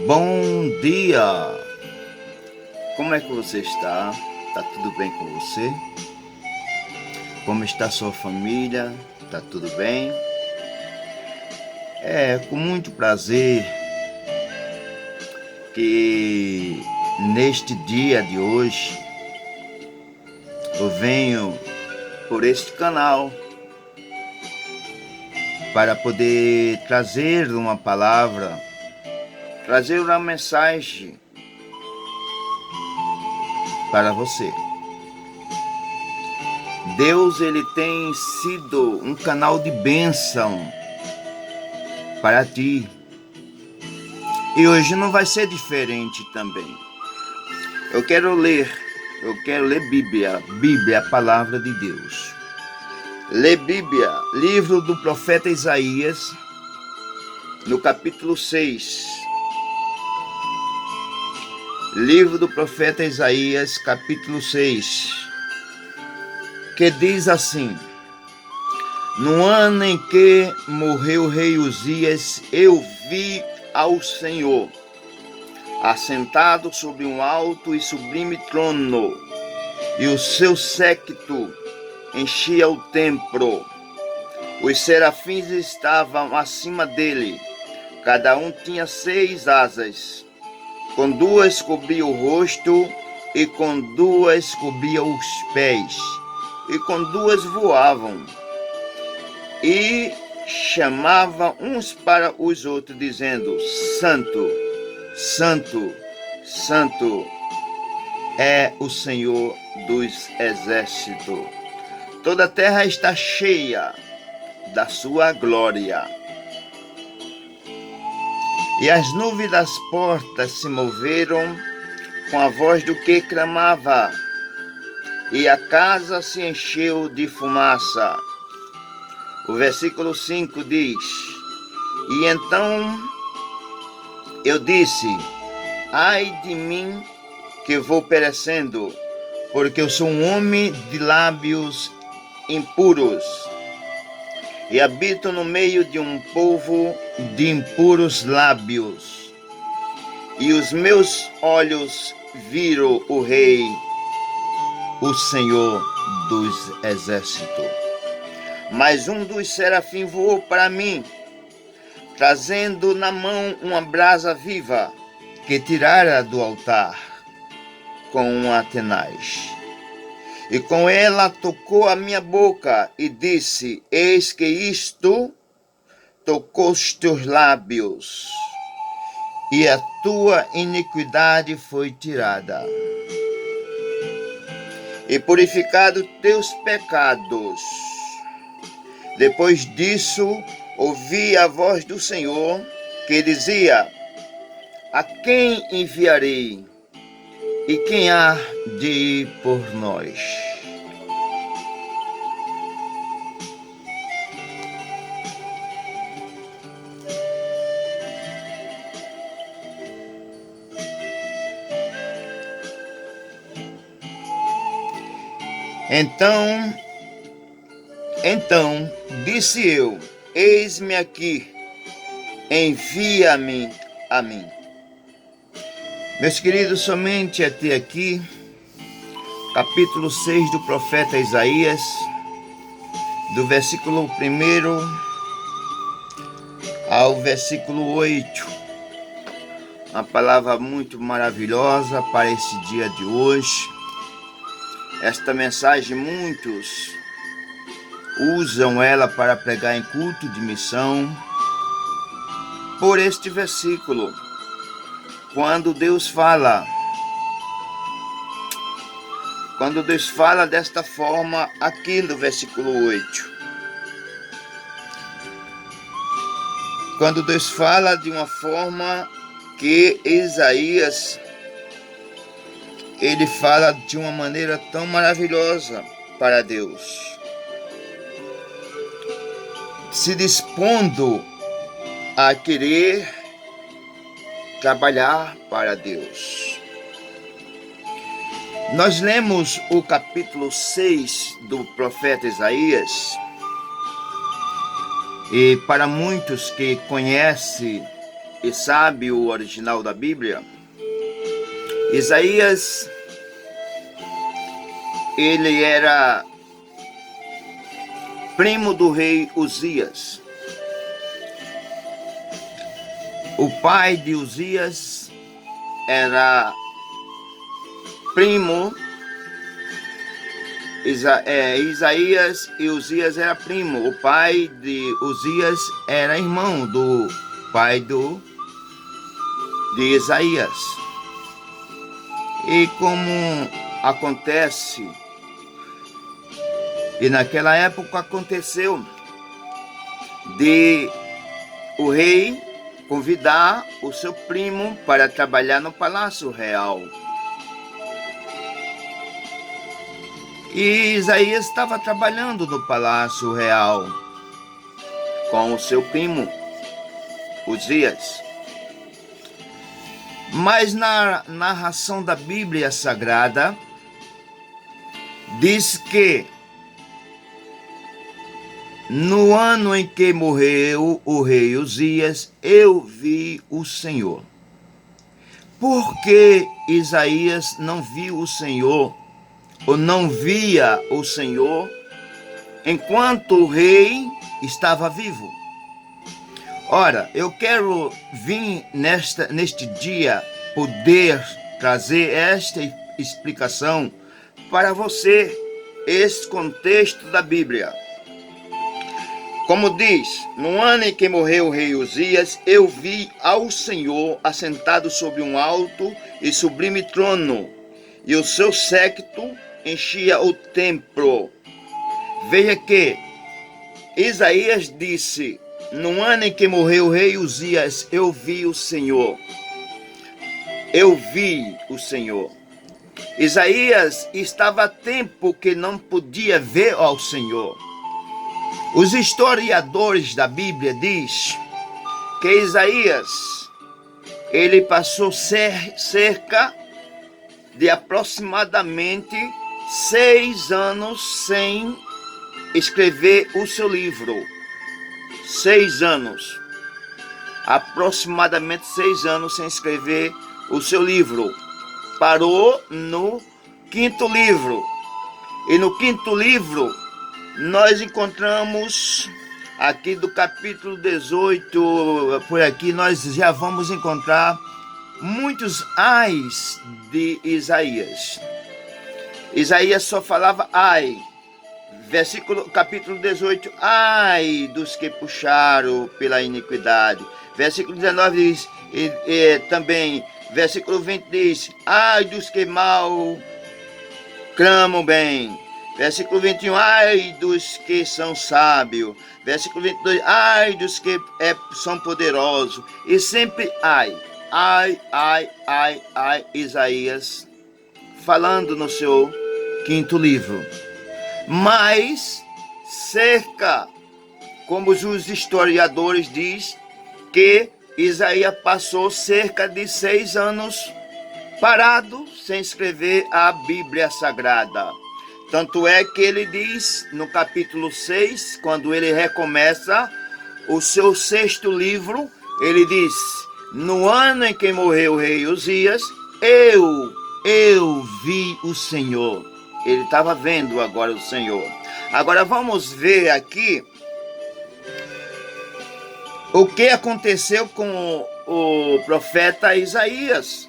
Bom dia! Como é que você está? Tá tudo bem com você? Como está sua família? Tá tudo bem? É com muito prazer que neste dia de hoje eu venho por este canal para poder trazer uma palavra, trazer uma mensagem para você. Deus, ele tem sido um canal de bênção para ti. E hoje não vai ser diferente também. Eu quero ler Bíblia, a palavra de Deus. Lê Bíblia, livro do profeta Isaías, no capítulo 6. Livro do profeta Isaías, capítulo 6, que diz assim: No ano em que morreu o rei Uzias, eu vi ao Senhor, assentado sobre um alto e sublime trono, e o seu séquito enchia o templo. Os serafins estavam acima dele, cada um tinha 6 asas, com 2 cobria o rosto, e com 2 cobria os pés, e com 2 voavam, e chamavam uns para os outros, dizendo: Santo, Santo, Santo é o Senhor dos exércitos. Toda a terra está cheia da sua glória. E as nuvens das portas se moveram com a voz do que clamava, e a casa se encheu de fumaça. O versículo 5 diz: E então eu disse: Ai de mim, que vou perecendo, porque eu sou um homem de lábios impuros, e habito no meio de um povo de impuros lábios. E os meus olhos viram o Rei, o Senhor dos exércitos. Mas um dos serafins voou para mim, trazendo na mão uma brasa viva, que tirara do altar com uma tenaz. E com ela tocou a minha boca e disse: Eis que isto tocou os teus lábios, e a tua iniquidade foi tirada, e purificado teus pecados. Depois disso, ouvi a voz do Senhor, que dizia: A quem enviarei? E quem há de ir por nós? Então disse eu: Eis-me aqui, envia-me a mim. Meus queridos, somente até aqui, capítulo 6 do profeta Isaías, do versículo 1 ao versículo 8. Uma palavra muito maravilhosa para esse dia de hoje. Esta mensagem muitos usam ela para pregar em culto de missão. Por este versículo, quando Deus fala desta forma, aqui no versículo 8, quando Deus fala de uma forma que Isaías, ele fala de uma maneira tão maravilhosa para Deus, se dispondo a querer trabalhar para Deus. Nós lemos o capítulo 6 do profeta Isaías, e para muitos que conhecem e sabe o original da Bíblia, Isaías, ele era primo do rei Uzias. O pai de Uzias era primo, Isaías, e Uzias era primo. O pai de Uzias era irmão do pai de Isaías. E como acontece, e naquela época aconteceu de o rei convidar o seu primo para trabalhar no Palácio Real. E Isaías estava trabalhando no Palácio Real com o seu primo, Uzias. Mas na narração da Bíblia Sagrada, diz que no ano em que morreu o rei Uzias, eu vi o Senhor. Por que Isaías não viu o Senhor, ou não via o Senhor, enquanto o rei estava vivo? Ora, eu quero vir neste dia poder trazer esta explicação para você, esse contexto da Bíblia. Como diz, no ano em que morreu o rei Uzias, eu vi ao Senhor assentado sobre um alto e sublime trono, e o seu séquito enchia o templo. Veja que Isaías disse, no ano em que morreu o rei Uzias, eu vi o Senhor. Eu vi o Senhor. Isaías estava a tempo que não podia ver ao Senhor. Os historiadores da Bíblia diz que Isaías, ele passou cerca de aproximadamente 6 anos sem escrever o seu livro. 6 anos. Aproximadamente 6 anos sem escrever o seu livro. Parou no 5º livro. E no 5º livro, nós encontramos aqui do capítulo 18, por aqui nós já vamos encontrar muitos ais de Isaías. Isaías só falava ai. Capítulo 18, ai dos que puxaram pela iniquidade. Versículo 19 diz, também, versículo 20 diz, ai dos que mal clamam bem. Versículo 21, ai dos que são sábios. Versículo 22, ai dos que são poderosos. E sempre ai, Isaías, falando no seu 5º livro. Mas cerca, como os historiadores dizem, que Isaías passou cerca de 6 anos parado sem escrever a Bíblia Sagrada. Tanto é que ele diz no capítulo 6, quando ele recomeça o seu 6º livro, ele diz, no ano em que morreu o rei Uzias, eu vi o Senhor. Ele estava vendo agora o Senhor. Agora vamos ver aqui o que aconteceu com o profeta Isaías.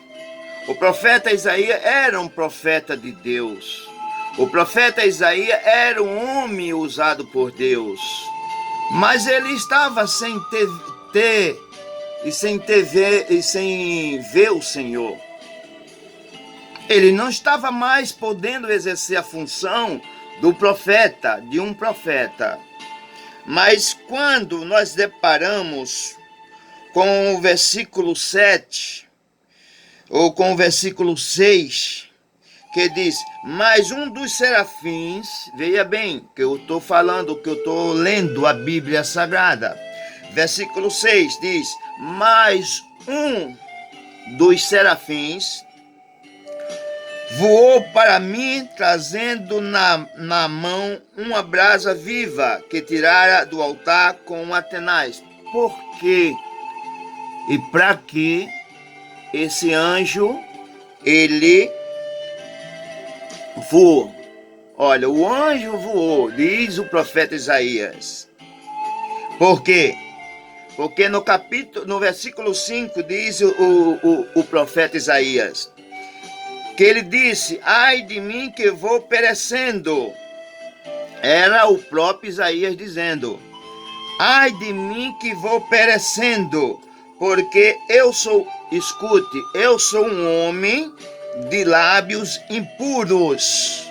O profeta Isaías era um profeta de Deus. O profeta Isaías era um homem usado por Deus. Mas ele estava sem ver o Senhor. Ele não estava mais podendo exercer a função do profeta, de um profeta. Mas quando nós deparamos com o versículo 7, ou com o versículo 6, que diz, mas um dos serafins, veja bem, que eu estou falando, que eu estou lendo a Bíblia Sagrada. Versículo 6 diz, mas um dos serafins voou para mim, trazendo na mão uma brasa viva que tirara do altar com uma tenaz. Por que e para que esse anjo, ele voou. Olha, o anjo voou, diz o profeta Isaías. Por quê? Porque no versículo 5 diz o profeta Isaías, que ele disse: ai de mim que vou perecendo. Era o próprio Isaías dizendo: ai de mim que vou perecendo, porque eu sou um homem de lábios impuros,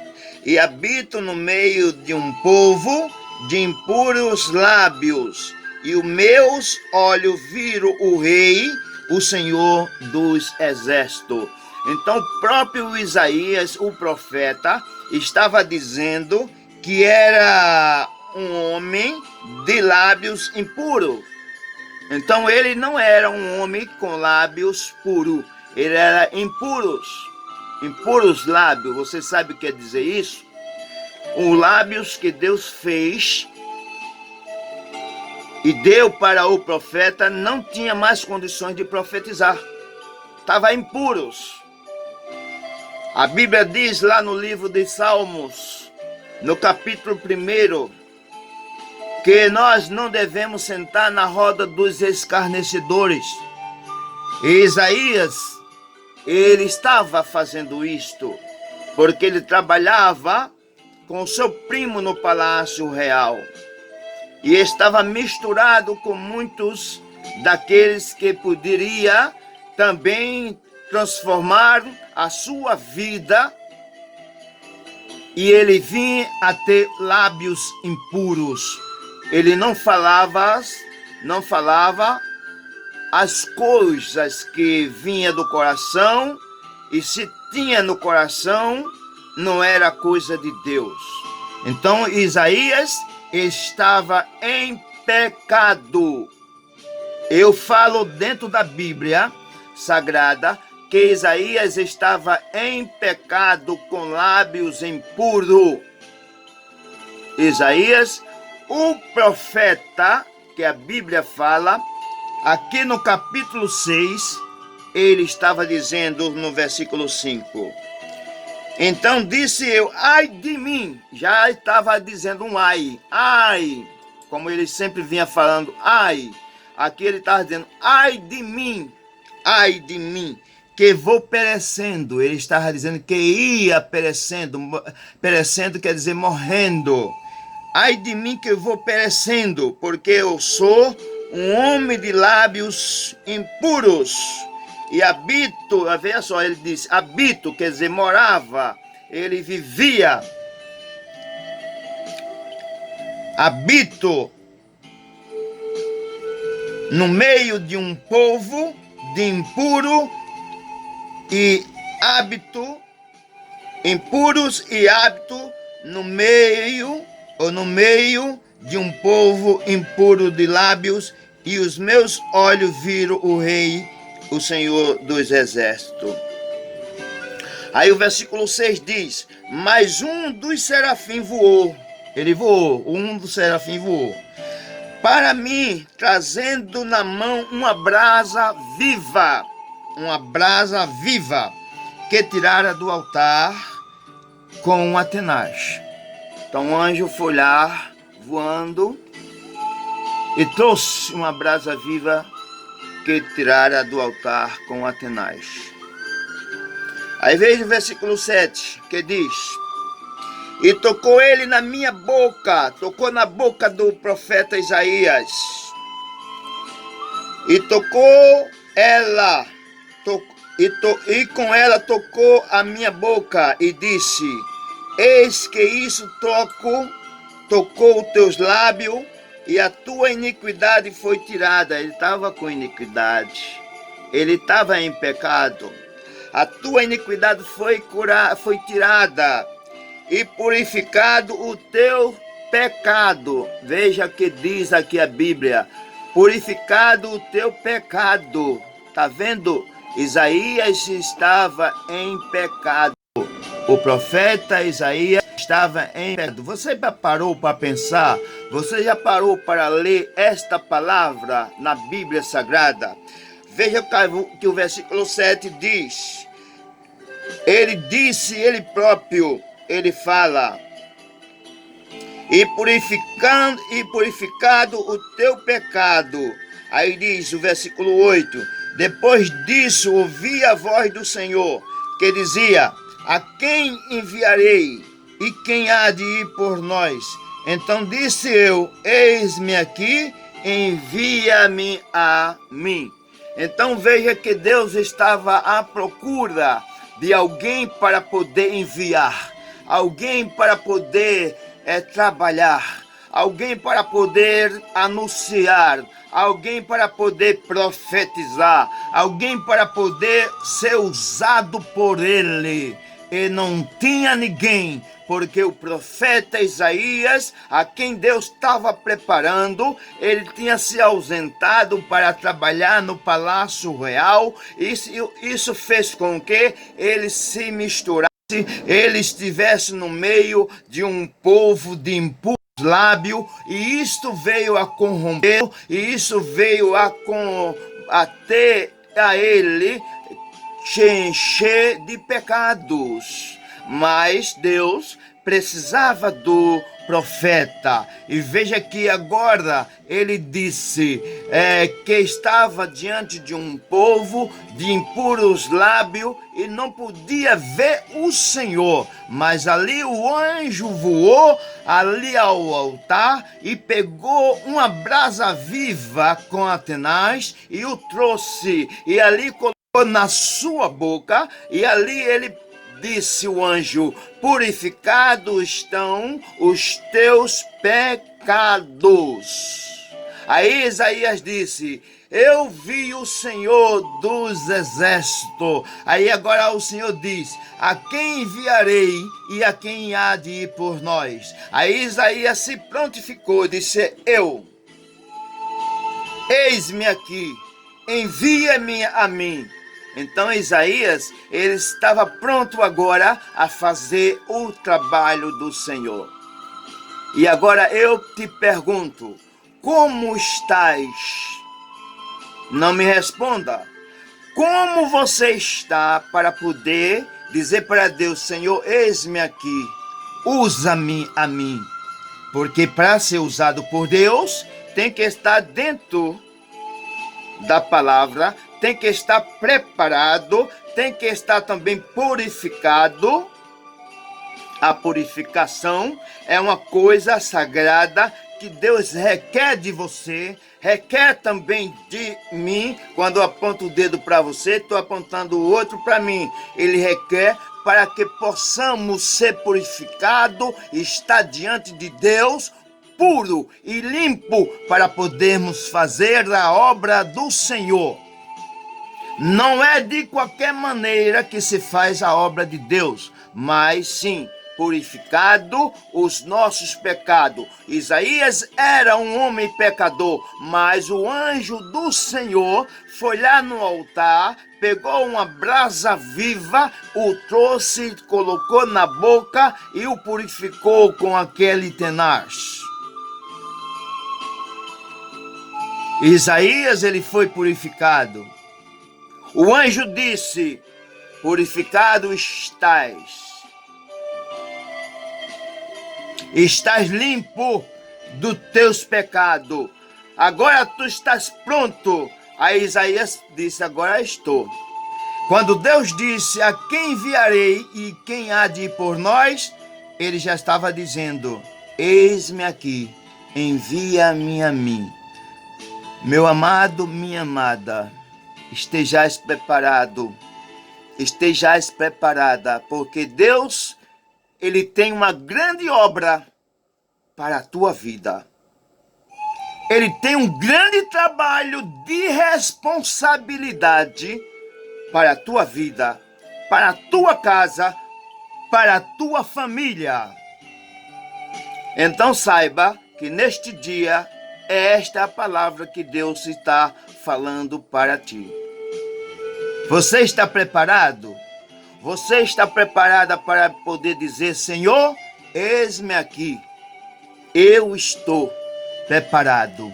e habito no meio de um povo de impuros lábios, e os meus olhos viram o Rei, o Senhor dos Exércitos. Então, o próprio Isaías, o profeta, estava dizendo que era um homem de lábios impuros. Então, ele não era um homem com lábios puros, ele era impuros lábios. Você sabe o que quer dizer isso? Os lábios que Deus fez e deu para o profeta não tinha mais condições de profetizar. Estava impuros. A Bíblia diz lá no livro de Salmos, no capítulo 1, que nós não devemos sentar na roda dos escarnecedores. E Isaías, ele estava fazendo isto, porque ele trabalhava com seu primo no palácio real. E estava misturado com muitos daqueles que poderia também transformar a sua vida, e ele vinha a ter lábios impuros. Ele não falava as coisas que vinha do coração, e se tinha no coração, não era coisa de Deus. Então Isaías estava em pecado. Eu falo dentro da Bíblia Sagrada que Isaías estava em pecado com lábios impuros. Isaías, o profeta, que a Bíblia fala, aqui no capítulo 6, ele estava dizendo no versículo 5. Então disse eu: ai de mim. Já estava dizendo um ai, como ele sempre vinha falando, ai. Aqui ele estava dizendo: ai de mim, que vou perecendo. Ele estava dizendo que ia perecendo. Perecendo quer dizer morrendo. Ai de mim que vou perecendo, porque eu sou um homem de lábios impuros. E habito, veja só, ele diz habito, quer dizer morava, ele vivia. Habito no meio de um povo de impuro e hábito, impuros e hábito no meio de um povo impuro de lábios, e os meus olhos viram o Rei, o Senhor dos Exércitos. Aí o versículo 6 diz: mas um dos serafins voou. Ele voou, um dos serafins voou para mim, trazendo na mão uma brasa viva, que tirara do altar com uma tenaz. Então o anjo foi lá, voando, e trouxe uma brasa viva que tirara do altar com a tenaz. Aí veja o versículo 7, que diz: e tocou ele na minha boca, tocou na boca do profeta Isaías, e tocou ela, e com ela tocou a minha boca, e disse: eis que isso tocou os teus lábios, e a tua iniquidade foi tirada. Ele estava com iniquidade, ele estava em pecado. A tua iniquidade foi tirada, e purificado o teu pecado. Veja que diz aqui a Bíblia: purificado o teu pecado. Está vendo? Isaías estava em pecado. O profeta Isaías estava em pecado. Você já parou para pensar? Você já parou para ler esta palavra na Bíblia Sagrada? Veja que o versículo 7 diz. Ele disse, ele próprio, ele fala: e purificado o teu pecado. Aí diz o versículo 8: depois disso ouvi a voz do Senhor, que dizia: a quem enviarei? E quem há de ir por nós? Então disse eu: eis-me aqui, envia-me a mim. Então veja que Deus estava à procura de alguém para poder enviar, alguém para poder trabalhar, alguém para poder anunciar, alguém para poder profetizar, alguém para poder ser usado por ele. E não tinha ninguém, porque o profeta Isaías, a quem Deus estava preparando, ele tinha se ausentado para trabalhar no Palácio Real. Isso fez com que ele se misturasse, ele estivesse no meio de um povo de impuros lábios, e isto veio a corromper, e isso veio até a ele te encher de pecados. Mas Deus precisava do profeta. E veja que agora ele disse que estava diante de um povo de impuros lábios e não podia ver o Senhor. Mas ali o anjo voou ali ao altar e pegou uma brasa viva com a tenaz e o trouxe, e ali colocou na sua boca, e ali ele disse, o anjo: purificados estão os teus pecados. Aí Isaías disse: eu vi o Senhor dos exércitos. Aí agora o Senhor diz: a quem enviarei e a quem há de ir por nós? Aí Isaías se prontificou e disse: eis-me aqui, envia-me a mim. Então Isaías, ele estava pronto agora a fazer o trabalho do Senhor. E agora eu te pergunto: como estás? Não me responda. Como você está para poder dizer para Deus: Senhor, eis-me aqui, usa-me a mim? Porque para ser usado por Deus, tem que estar dentro da palavra, tem que estar preparado, tem que estar também purificado. A purificação é uma coisa sagrada que Deus requer de você, requer também de mim. Quando eu aponto o dedo para você, estou apontando o outro para mim. Ele requer para que possamos ser purificados e estar diante de Deus puro e limpo, para podermos fazer a obra do Senhor. Não é de qualquer maneira que se faz a obra de Deus, mas sim purificado os nossos pecados. Isaías era um homem pecador, mas o anjo do Senhor foi lá no altar, pegou uma brasa viva, o trouxe, colocou na boca e o purificou com aquele tenaz. Isaías, ele foi purificado. O anjo disse: purificado estás limpo dos teus pecados, agora tu estás pronto. Aí Isaías disse: agora estou. Quando Deus disse: a quem enviarei e quem há de ir por nós? Ele já estava dizendo: eis-me aqui, envia-me a mim. Meu amado, minha amada, estejais preparado, estejais preparada, porque Deus, ele tem uma grande obra para a tua vida. Ele tem um grande trabalho de responsabilidade para a tua vida, para a tua casa, para a tua família. Então saiba que neste dia é esta a palavra que Deus está falando para ti. Você está preparado? Você está preparada para poder dizer: Senhor, eis-me aqui. Eu estou preparado.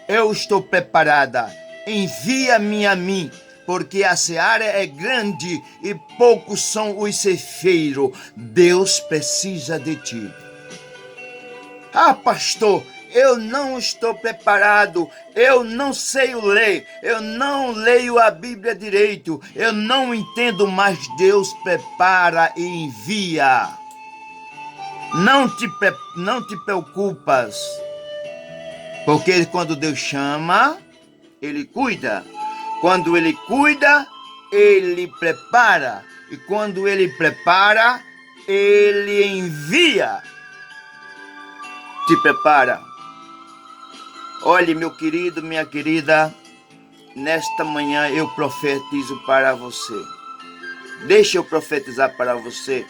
Eu estou preparada. envia-me a mim, porque a seara é grande e poucos são os ceifeiros. Deus precisa de ti. Ah, pastor, eu não estou preparado, eu não sei ler, eu não leio a Bíblia direito, eu não entendo, mas Deus prepara e envia. Não te preocupas, porque quando Deus chama, Ele cuida. Quando Ele cuida, Ele prepara. E quando Ele prepara, Ele envia. Te prepara. Olhe, meu querido, minha querida, nesta manhã eu profetizo para você. Deixa eu profetizar para você.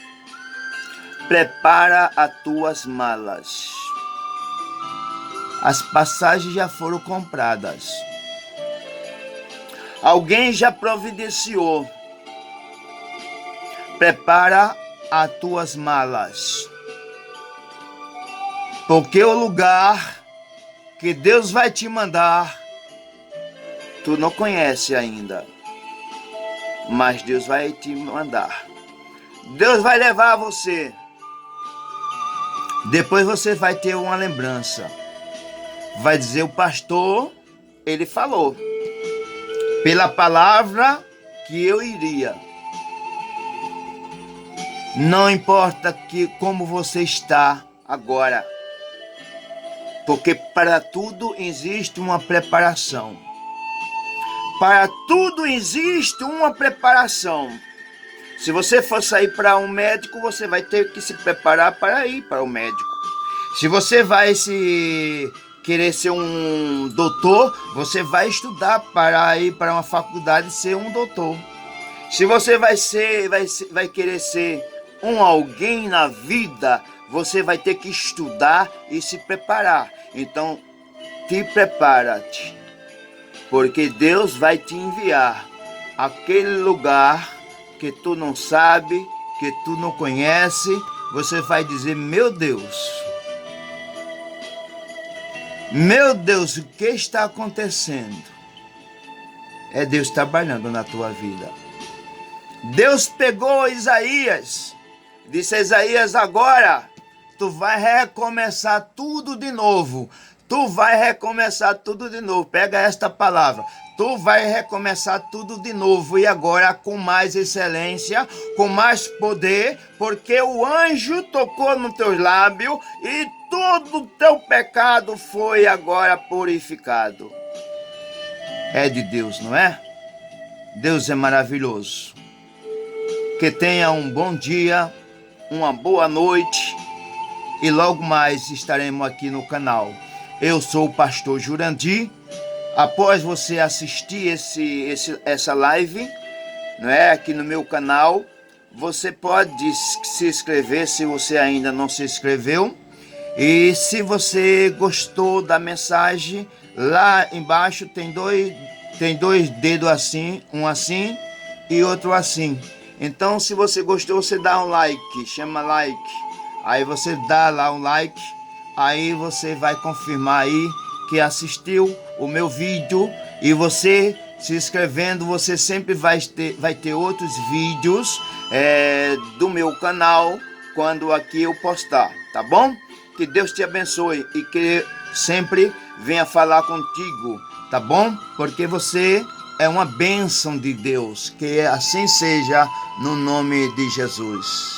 Prepara as tuas malas. As passagens já foram compradas. Alguém já providenciou. Prepara as tuas malas. Porque o lugar que Deus vai te mandar, tu não conhece ainda. Mas Deus vai te mandar. Deus vai levar você. Depois você vai ter uma lembrança. Vai dizer, o pastor, ele falou. Pela palavra que eu iria. Não importa como você está agora. Porque para tudo existe uma preparação. Para tudo existe uma preparação. Se você for sair para um médico, você vai ter que se preparar para ir para o médico. Se você vai querer ser um doutor, você vai estudar para ir para uma faculdade e ser um doutor. Se você vai querer ser alguém na vida, você vai ter que estudar e se preparar. Então, te prepara-te, porque Deus vai te enviar àquele lugar que tu não sabe, que tu não conhece. Você vai dizer, meu Deus, o que está acontecendo? É Deus trabalhando na tua vida. Deus pegou Isaías, disse a Isaías, agora tu vai recomeçar tudo de novo. Tu vai recomeçar tudo de novo. Pega esta palavra. Tu vai recomeçar tudo de novo. E agora com mais excelência, com mais poder, porque o anjo tocou no teu lábio e todo o teu pecado foi agora purificado. É de Deus, não é? Deus é maravilhoso. Que tenha um bom dia, uma boa noite. E logo mais estaremos aqui no canal. Eu sou o pastor Jurandir. Após você assistir essa live, não é, aqui no meu canal, você pode se inscrever se você ainda não se inscreveu. E se você gostou da mensagem, lá embaixo tem dois dedos assim, um assim e outro assim. Então, se você gostou, você dá um like, chama like. Aí você dá lá um like, aí você vai confirmar aí que assistiu o meu vídeo. E você se inscrevendo, você sempre vai ter outros vídeos do meu canal quando aqui eu postar, tá bom? Que Deus te abençoe e que sempre venha falar contigo, tá bom? Porque você é uma bênção de Deus, que assim seja no nome de Jesus.